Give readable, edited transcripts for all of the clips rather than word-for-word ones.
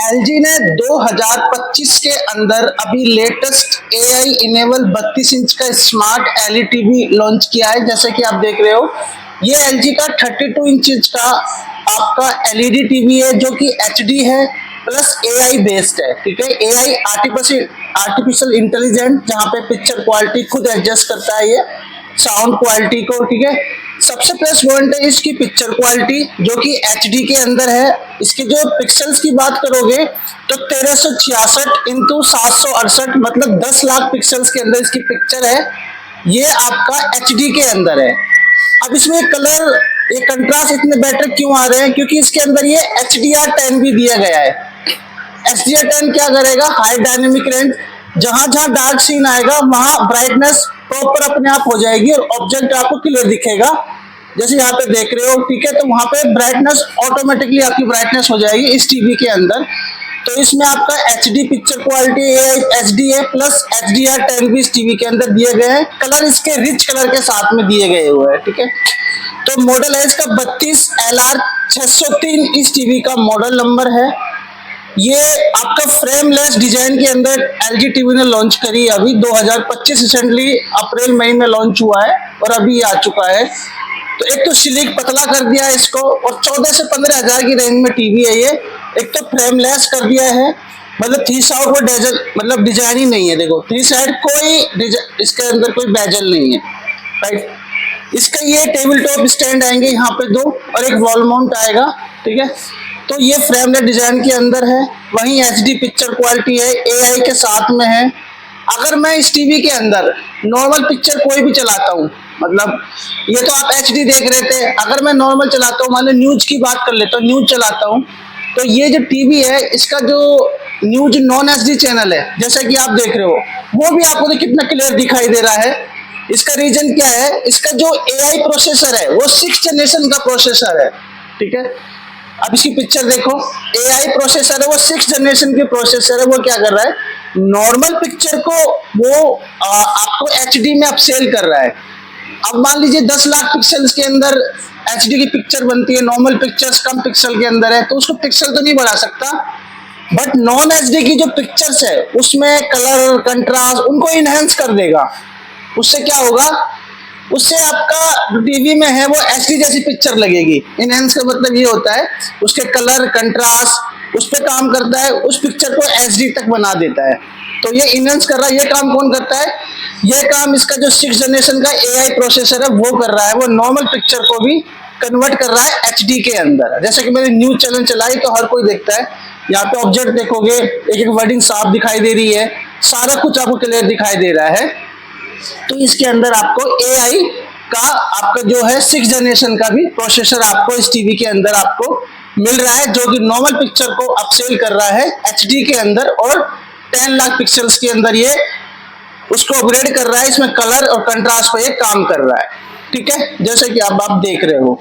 LG ने 2025 के अंदर अभी लेटेस्ट एआई इनेबल 32 इंच का स्मार्ट एलईडी टीवी लॉन्च किया है। जैसे कि आप देख रहे हो, ये एलजी का 32 इंच का आपका एलईडी टीवी है जो कि एचडी है प्लस एआई बेस्ड है। ठीक है, एआई आर्टिफिशियल इंटेलिजेंट, जहां पे पिक्चर क्वालिटी खुद एडजस्ट करता है ये साउंड क्वालिटी को। ठीक है, सबसे प्लस पॉइंट है इसकी पिक्चर क्वालिटी जो कि एचडी के अंदर है। इसके जो पिक्सल्स की बात करोगे तो 1366 इंटू 768 मतलब 10 लाख पिक्सल्स के अंदर इसकी पिक्चर है। ये आपका एचडी के अंदर है। अब इसमें कलर, ये कंट्रास्ट इतने बेटर क्यों आ रहे हैं? क्योंकि इसके अंदर ये HDR10 भी दिया गया है। HDR10 क्या करेगा? हाई डायनेमिक रेंज, जहां जहां डार्क सीन आएगा वहां ब्राइटनेस प्रॉपर अपने आप हो जाएगी और ऑब्जेक्ट आपको क्लियर दिखेगा। जैसे यहाँ पे देख रहे हो, ठीक है, तो वहां पे ब्राइटनेस ऑटोमेटिकली आपकी ब्राइटनेस हो जाएगी इस टीवी के अंदर। तो इसमें आपका एचडी पिक्चर क्वालिटी एचडी है प्लस HDR10 भी इस टीवी के अंदर दिए गए हैं। कलर इसके रिच कलर के साथ में दिए गए हुए हैं। ठीक है, तो मॉडल है इसका 32LR603 इस टीवी का मॉडल नंबर है। ये आपका फ्रेमलेस डिजाइन के अंदर एलजी टीवी ने लॉन्च करी अभी 2025 रिसेंटली अप्रैल मई में लॉन्च हुआ है और अभी आ चुका है। तो एक तो स्लिक पतला कर दिया है इसको और 14 से 15 हजार की रेंज में टीवी है ये। एक तो फ्रेमलेस कर दिया है, मतलब 3 साइड कोई बेजल, मतलब डिजाइन ही नहीं है। देखो 3 साइड कोई इसके अंदर कोई बेजल नहीं है। राइट, इसका ये टेबल टॉप स्टैंड आएंगे यहाँ पे 2 और एक वॉल माउंट आएगा। ठीक है, तो ये फ्रेमलेस डिजाइन के अंदर है। वहीं एचडी पिक्चर क्वालिटी है, एआई के साथ में है। अगर मैं इस टीवी के अंदर नॉर्मल पिक्चर कोई भी चलाता हूँ, मतलब ये तो आप एचडी देख रहे थे, अगर मैं नॉर्मल चलाता हूँ, मान लो न्यूज की बात कर लेता हूँ, न्यूज चलाता हूँ, तो ये जो टीवी है इसका जो न्यूज नॉन एचडी चैनल है जैसा कि आप देख रहे हो, वो भी आपको तो कितना क्लियर दिखाई दे रहा है। इसका रीजन क्या है? इसका जो एआई प्रोसेसर है वो 6th जनरेशन का प्रोसेसर है। ठीक है, अब इसकी पिक्चर देखो, एआई प्रोसेसर है वो 6th जनरेशन के प्रोसेसर है। वो क्या कर रहा है? नॉर्मल पिक्चर को वो आपको एचडी में अपसेल कर रहा है। अब मान लीजिए 10 लाख पिक्सल्स के अंदर एचडी की पिक्चर बनती है, नॉर्मल पिक्चर्स कम पिक्सल के अंदर है, तो उसको पिक्सल तो नहीं बढ़ा सकता, बट नॉन एचडी की जो पिक्चर्स है उसमें कलर कंट्रास्ट उनको इनहेंस कर देगा। उससे क्या होगा? उससे आपका टीवी में है वो एचडी जैसी पिक्चर लगेगी। इनहेंस का मतलब ये होता है उसके कलर कंट्रास्ट उस पर काम करता है, उस पिक्चर को एचडी तक बना देता है। तो ये इनहेंस कर रहा है। ये काम कौन करता है? ये काम इसका जो 6th जनरेशन का एआई प्रोसेसर है वो कर रहा है। वो नॉर्मल पिक्चर को भी कन्वर्ट कर रहा है एचडी के अंदर। जैसे कि मैंने न्यूज चैनल चलाई तो हर कोई देखता है, यहाँ पे ऑब्जेक्ट देखोगे, एक एक वर्डिंग साफ दिखाई दे रही है, सारा कुछ आपको क्लियर दिखाई दे रहा है। तो इसके अंदर आपको एआई का आपका जो है 6th जनरेशन का भी प्रोसेसर आपको इस टीवी के अंदर आपको मिल रहा है, जो कि नॉर्मल पिक्चर को अपसेल कर रहा है एचडी के अंदर और 10 लाख पिक्सल्स के अंदर ये उसको अपग्रेड कर रहा है। इसमें कलर और कंट्रास्ट पर ये काम कर रहा है। ठीक है, जैसे कि आप देख रहे हो।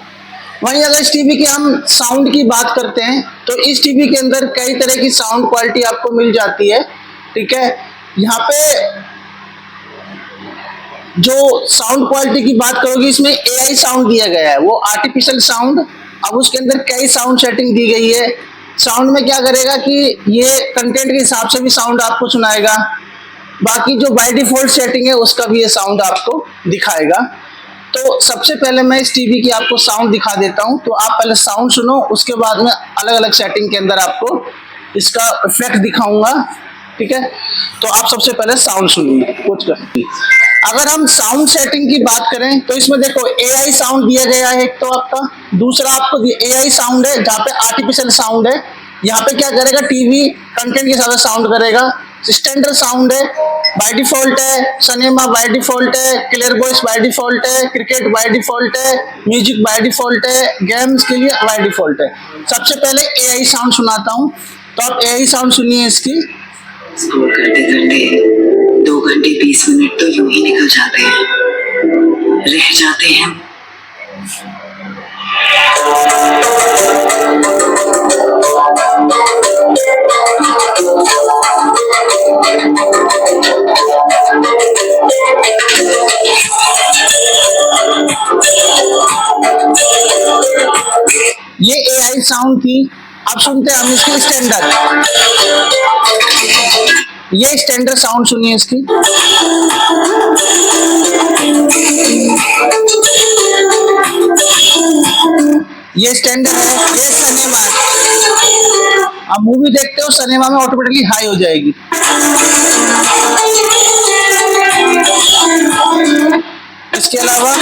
वहीं अगर इस टीवी की हम साउंड की बात करते हैं तो इस टीवी के अंदर कई तरह की साउंड क्वालिटी आपको मिल जाती है। ठीक है, यहाँ पे जो साउंड क्वालिटी की बात करोगे इसमें एआई साउंड दिया गया है, वो आर्टिफिशियल साउंड। अब उसके अंदर कई साउंड सेटिंग दी गई है। साउंड में क्या करेगा कि ये कंटेंट के हिसाब से भी साउंड आपको सुनाएगा, बाकी जो बाय डिफॉल्ट सेटिंग है उसका भी ये साउंड आपको दिखाएगा। तो सबसे पहले मैं इस टीवी की आपको साउंड दिखा देता हूं, तो आप पहले साउंड सुनो, उसके बाद में अलग अलग सेटिंग के अंदर आपको इसका इफेक्ट दिखाऊंगा। ठीक है, तो आप सबसे पहले साउंड सुनिए कुछ कर। अगर हम साउंड सेटिंग की बात करें तो इसमें देखो एआई साउंड दिया गया है एक तो आपका, दूसरा आपको एआई साउंड है जहाँ पे आर्टिफिशियल साउंड है। यहाँ पे क्या करेगा? टीवी कंटेंट के साथ साउंड करेगा। स्टैंडर्ड साउंड है, बाय डिफॉल्ट है, सिनेमा बाय डिफॉल्ट है, क्लियर वॉइस बाय डिफॉल्ट है, क्रिकेट बाय डिफॉल्ट है, म्यूजिक बाय डिफॉल्ट है, गेम्स के लिए बाय डिफॉल्ट है। सबसे पहले एआई साउंड सुनाता हूँ, तो आप एआई साउंड सुनिए इसकी। स्क्रॉल करते करते 2 घंटे 20 मिनट तो यूं ही निकल जाते हैं, रह जाते हैं। ये एआई साउंड थी। अब सुनते हैं हम इसकी स्टैंडर्ड, ये स्टैंडर्ड साउंड सुनिए इसकी। ये स्टैंडर्ड है, ये सिनेमा। अब मूवी देखते हो सिनेमा में ऑटोमेटिकली हाई हो जाएगी। इसके अलावा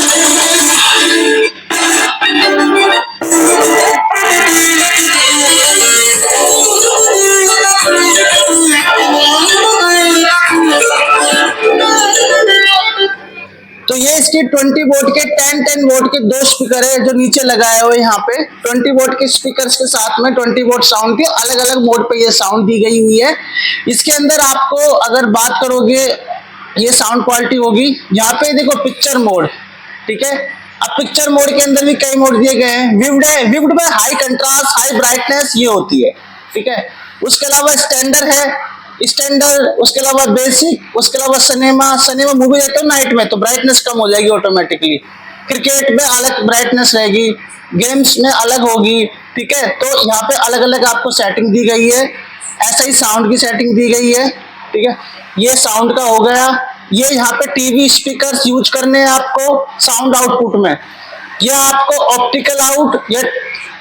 तो ये इसके 20 वोट के 10 वोट के दो स्पीकर है जो नीचे लगाए हुए यहाँ पे। 20 वोट के स्पीकर्स के साथ में 20 वोट साउंड के अलग अलग मोड पे ये साउंड दी गई हुई है। इसके अंदर आपको अगर बात करोगे ये साउंड क्वालिटी होगी, यहाँ पे देखो पिक्चर मोड, ठीक है। अब पिक्चर मोड के अंदर भी कई मोड दिए गए हैं। विविड है, विविड में हाई कंट्रास्ट, हाई ब्राइटनेस ये होती है, ठीक है। उसके अलावा स्टैंडर्ड है, स्टैंडर्ड, उसके अलावा बेसिक, उसके अलावा सिनेमा। सिनेमा मूवी देखते हो नाइट में तो ब्राइटनेस कम हो जाएगी ऑटोमेटिकली। क्रिकेट में अलग ब्राइटनेस रहेगी, गेम्स में अलग होगी, ठीक है। तो यहाँ पे अलग अलग आपको सेटिंग दी गई है। ऐसा ही साउंड की सेटिंग दी गई है, ठीक है। ये साउंड का हो गया। ये यहाँ पे टीवी स्पीकर्स यूज करने हैं आपको साउंड आउटपुट में, या आपको ऑप्टिकल आउट, या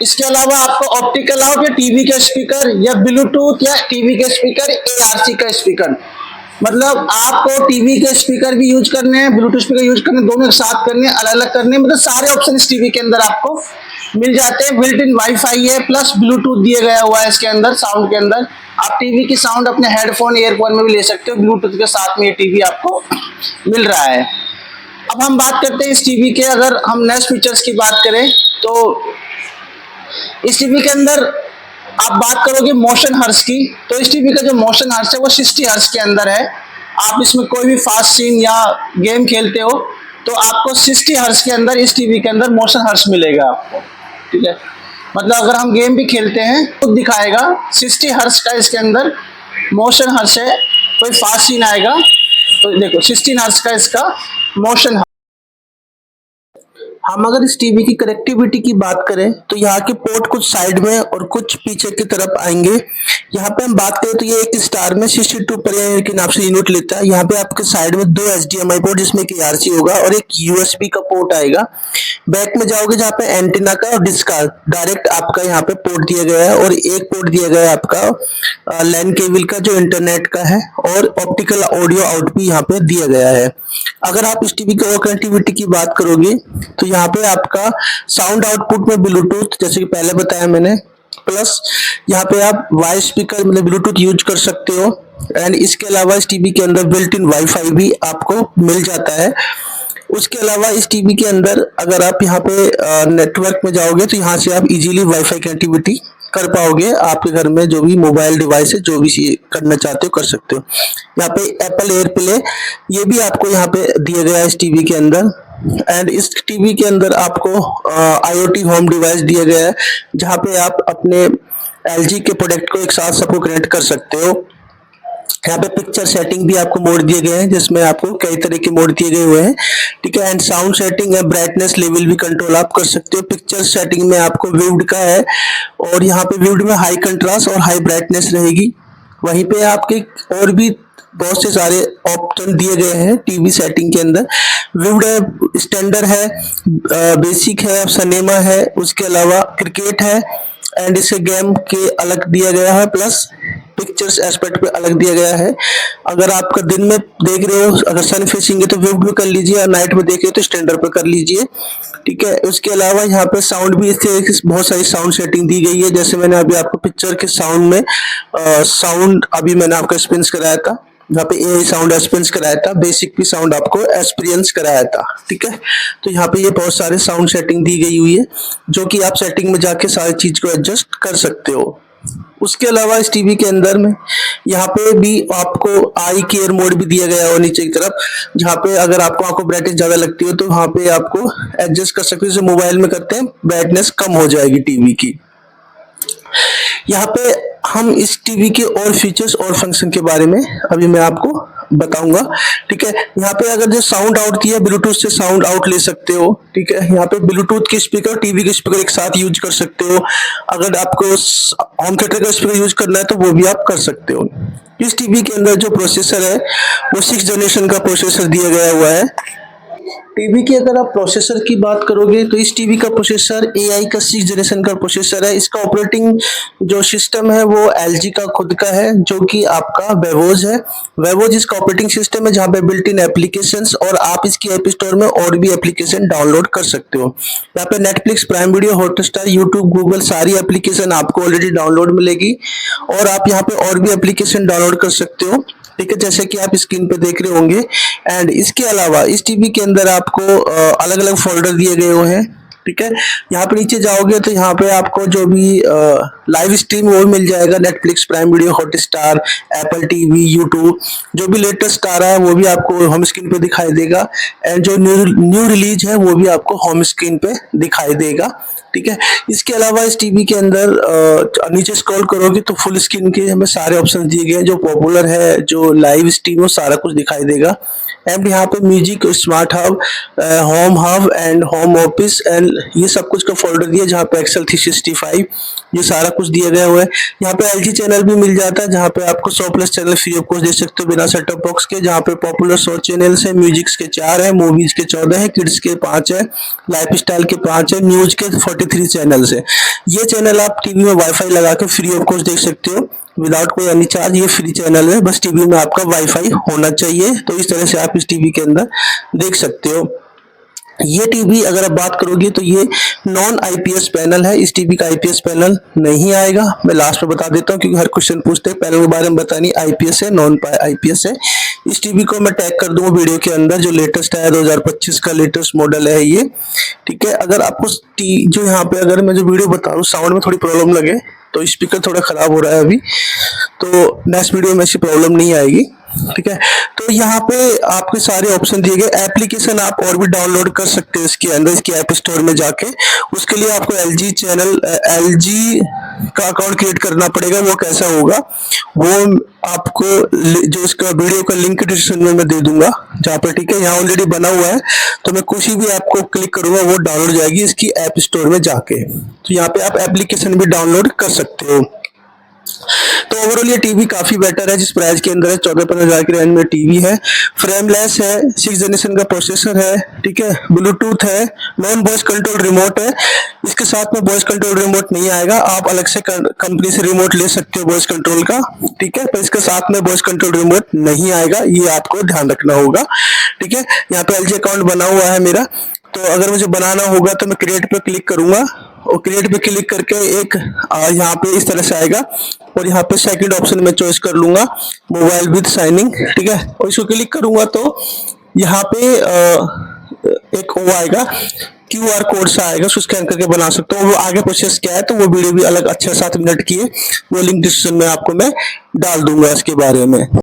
इसके अलावा आपको ऑप्टिकल आउट या टीवी के स्पीकर, या ब्लूटूथ या टीवी के स्पीकर, ARC का स्पीकर। मतलब आपको टीवी के स्पीकर भी यूज करने हैं, ब्लूटूथ स्पीकर यूज करने, दोनों एक साथ करने, अलग अलग करने, मतलब सारे ऑप्शन इस टीवी के अंदर आपको मिल जाते हैं। बिल्ट इन वाईफाई है, प्लस ब्लूटूथ दिया गया हुआ है इसके अंदर साउंड के अंदर। आप टीवी की साउंड अपने हेडफोन ईयरफोन में भी ले सकते हो, ब्लूटूथ के साथ में ये टीवी आपको मिल रहा है। अब हम बात करते हैं इस टीवी के, अगर हम नेक्स्ट फीचर्स की बात करें तो इस टीवी के अंदर आप बात करोगे मोशन हर्ट्ज की, तो इस टीवी का जो मोशन हर्ट्ज है वो 60 हर्ट्ज के अंदर है। आप इसमें कोई भी फास्ट सीन या गेम खेलते हो तो आपको 60 हर्ट्ज के अंदर इस टीवी के अंदर मोशन हर्ट्ज मिलेगा आपको, ठीक है। मतलब अगर हम गेम भी खेलते हैं तो दिखाएगा 60 हर्ट्ज का इसके अंदर मोशन हर्ट्ज है। कोई फास्ट सीन आएगा तो देखो 16 हर्ट्ज का इसका मोशन। हम अगर इस टीवी की कनेक्टिविटी की बात करें तो यहाँ के पोर्ट कुछ साइड में और कुछ पीछे की तरफ आएंगे। यहाँ पे हम बात करें तो ये एक स्टार में 62 पर के नाम से यूनिट लेता है। यहाँ पे आपके साइड में 2 HDMI पोर्ट जिसमें कि ARC होगा और एक USB का पोर्ट आएगा। बैक में जाओगे जहाँ पे एंटीना का और डिस्क का डायरेक्ट आपका यहाँ पे पोर्ट दिया गया है, और एक पोर्ट दिया गया है आपका लैन केबल का जो इंटरनेट का है, और ऑप्टिकल ऑडियो आउट भी यहाँ पे दिया गया है। अगर आप इस टीवी की और कनेक्टिविटी की बात करोगे तो यहाँ पे आपका साउंड आउटपुट में ब्लूटूथ, जैसे कि पहले बताया मैंने, प्लस यहाँ पे आप वॉइस स्पीकर मतलब ब्लूटूथ यूज कर सकते हो। एंड इसके अलावा इस टीवी के अंदर बिल्ट इन वाईफाई भी आपको मिल जाता है। उसके अलावा इस टीवी के अंदर अगर आप यहाँ पे नेटवर्क में जाओगे तो यहाँ से आप इजीली वाईफाई कनेक्टिविटी कर पाओगे। आपके घर में जो भी मोबाइल डिवाइस है, जो भी करना चाहते हो कर सकते हो। यहाँ पे एप्पल एयर प्ले ये भी आपको यहाँ पे दिया गया है इस टीवी के अंदर। एंड इस टीवी के अंदर आपको IoT होम डिवाइस दिया गया है, जहाँ पे आप अपने LG के प्रोडक्ट को एक साथ सबको कनेक्ट कर सकते हो। यहाँ पे पिक्चर सेटिंग भी आपको मोड दिए गए हैं, जिसमें आपको कई तरह के मोड दिए गए हुए हैं, ठीक है। एंड साउंड सेटिंग है, ब्राइटनेस लेवल भी कंट्रोल आप कर सकते हो। पिक्चर सेटिंग में आपको विविड का है, और यहाँ पे विविड में हाई कंट्रास्ट और हाई ब्राइटनेस रहेगी। वहीं पे आपके और भी बहुत से सारे ऑप्शन दिए गए हैं टीवी सेटिंग के अंदर। विविड है, स्टैंडर्ड है, बेसिक है, सिनेमा है, उसके अलावा क्रिकेट है, एंड इसे गेम के अलग दिया गया है, प्लस पिक्चर्स एस्पेक्ट पे अलग दिया गया है। अगर आपका दिन में देख रहे हो, अगर सन फेसिंग है तो विविड में कर लीजिए, और नाइट में देख रहे हो तो स्टैंडर्ड पे कर लीजिए, ठीक है। उसके अलावा यहाँ पे साउंड भी इससे बहुत सारी साउंड सेटिंग दी गई है। जैसे मैंने अभी आपको पिक्चर के साउंड में साउंड अभी मैंने आपको एक्सपीरियंस कराया था, यहाँ पे AI साउंड एक्सपीरियंस कराया था, बेसिक भी साउंड आपको एक्सपीरियंस कराया था, ठीक है। तो यहाँ पे ये बहुत सारे साउंड सेटिंग दी गई हुई है, जो कि आप सेटिंग में जाके सारी चीज को एडजस्ट कर सकते हो। उसके अलावा इस टीवी के अंदर में यहाँ पे भी आपको आई केयर मोड भी दिया गया है नीचे की तरफ, जहाँ पे अगर आपको आंखों ब्राइटनेस ज्यादा लगती हो तो वहाँ पे आपको एडजस्ट कर सकते हो। जैसे मोबाइल में करते हैं, ब्राइटनेस कम हो जाएगी टीवी की। यहाँ पे हम इस टीवी के और फीचर्स और फंक्शन के बारे में अभी मैं आपको बताऊंगा। ठीक है, यहाँ पे अगर जो साउंड आउट किया ब्लूटूथ से साउंड आउट ले सकते हो। ठीक है, यहाँ पे ब्लूटूथ के स्पीकर टीवी के स्पीकर एक साथ यूज कर सकते हो। अगर आपको होम थिएटर का स्पीकर यूज करना है तो वो भी आप कर सकते हो। इस टीवी के अंदर जो प्रोसेसर है वो 6th जनरेशन का प्रोसेसर दिया गया हुआ है। टीवी की अगर आप प्रोसेसर की बात करोगे तो इस टीवी का प्रोसेसर AI का 6th जनरेशन का प्रोसेसर है। इसका ऑपरेटिंग जो सिस्टम है वो LG का खुद का है, जो कि आपका वेवोज है। वेवोज इसका ऑपरेटिंग सिस्टम है, जहाँ पे बिल्ट इन एप्लीकेशंस और आप इसकी ऐप स्टोर में और भी एप्लीकेशन डाउनलोड कर सकते हो। यहाँ पे Netflix, prime video, Hotstar, YouTube, Google सारी एप्लीकेशन आपको ऑलरेडी डाउनलोड मिलेगी और आप यहाँ पे और भी एप्लीकेशन डाउनलोड कर सकते हो। ठीक है, जैसे कि आप स्क्रीन पे देख रहे होंगे। एंड इसके अलावा इस टीवी के अंदर आपको अलग अलग फोल्डर दिए गए हुए हैं। ठीक है, यहाँ पे नीचे जाओगे तो यहाँ पे आपको जो भी लाइव स्ट्रीम वो मिल जाएगा। Netflix, prime video, Hotstar, Apple TV, YouTube, जो भी लेटेस्ट आ रहा है वो भी आपको होम स्क्रीन पे दिखाई देगा। एंड जो न्यू रिलीज है वो भी आपको होम स्क्रीन पे दिखाई देगा। ठीक है, इसके अलावा इस टीवी के अंदर नीचे स्क्रॉल करोगे तो फुल स्क्रीन के हमें सारे ऑप्शन दिए गए हैं। जो पॉपुलर है, जो लाइव स्ट्रीम, वो सारा कुछ दिखाई देगा। एंड यहाँ पे music, smart hub, home hub and home office and ये सब कुछ का फोल्डर दिया, जहाँ पे एक्सेल 365 ये सारा कुछ दिया गया हुआ है। यहाँ पे LG चैनल भी मिल जाता है, जहाँ पे आपको 100+ चैनल फ्री ऑफ कॉस्ट दे सकते हो बिना सेटअप बॉक्स के। जहाँ पे पॉपुलर 100 चैनल्स है, म्यूजिक्स के 4 है, मूवीज के 14 है, किड्स के 5 है, लाइफ स्टाइल के 5 है, न्यूज के 43 चैनल्स है। ये चैनल आप टीवी में वाईफाई लगा के फ्री ऑफ कॉस्ट देख सकते हो विदाउट कोई एनी चार्ज। ये फ्री चैनल है, बस टीवी में आपका वाईफाई होना चाहिए। तो इस तरह से आप इस टीवी के अंदर देख सकते हो। ये टीवी अगर आप बात करोगे तो ये नॉन IPS पैनल है। इस टीवी का IPS पैनल नहीं आएगा। मैं लास्ट में बता देता हूँ क्योंकि हर क्वेश्चन पूछते हैं, पैनल के बारे में बतानी IPS है, नॉन IPS है। इस टीवी को मैं टैग कर दूंगा वीडियो के अंदर, जो लेटेस्ट है 2025 का लेटेस्ट मॉडल है ये। ठीक है, अगर आपको जो यहाँ पे अगर मैं जो वीडियो बता रहा हूँ साउंड में थोड़ी प्रॉब्लम लगे तो स्पीकर थोड़ा खराब हो रहा है अभी, तो नेक्स्ट वीडियो में ऐसी प्रॉब्लम नहीं आएगी। ठीक है, तो यहाँ पे आपके सारे ऑप्शन दिए गए। एप्लीकेशन आप और भी डाउनलोड कर सकते हैं इसके अंदर, इसके ऐप स्टोर में जाके। उसके लिए आपको LG का अकाउंट क्रिएट करना पड़ेगा। वो कैसा होगा वो आपको जो इसका वीडियो का लिंक डिस्क्रिप्शन में मैं दे दूंगा जहाँ पे। ठीक है, यहाँ ऑलरेडी बना हुआ है, तो मैं कुछ भी ऐप को क्लिक करूंगा वो डाउनलोड जाएगी इसकी ऐप स्टोर में जाके। तो यहाँ पे आप एप्लीकेशन भी डाउनलोड कर सकते हो। तो ओवरऑल ये टीवी काफी बेटर है जिस प्राइस के अंदर है। 14-15 हजार की रेंज में टीवी है, फ्रेमलेस है, 6th जनरेशन का प्रोसेसर है। ठीक है, ब्लूटूथ है, नॉन वॉइस कंट्रोल रिमोट है। इसके साथ में वॉइस कंट्रोल रिमोट नहीं आएगा, आप अलग से कंपनी से रिमोट ले सकते हो वॉइस कंट्रोल का। ठीक है, पर इसके साथ में वॉइस कंट्रोल रिमोट नहीं आएगा, ये आपको ध्यान रखना होगा। ठीक है, यहाँ पे LG अकाउंट बना हुआ है मेरा, तो अगर मुझे बनाना होगा तो मैं क्रिएट पे क्लिक करूंगा और क्रिएट पे क्लिक करके एक यहाँ पे इस तरह से आएगा और यहाँ पे सेकंड ऑप्शन में चॉइस कर लूंगा मोबाइल विद साइनिंग। ठीक है, और इसको क्लिक करूंगा तो यहाँ पे एक वो आएगा QR कोड सा आएगा, उसको स्कैन करके बना सकते हो। वो आगे प्रोसेस क्या है तो वो वीडियो भी अलग अच्छे 7 मिनट की है, वो लिंक डिस्क्रिप्शन में आपको मैं डाल दूंगा इसके बारे में।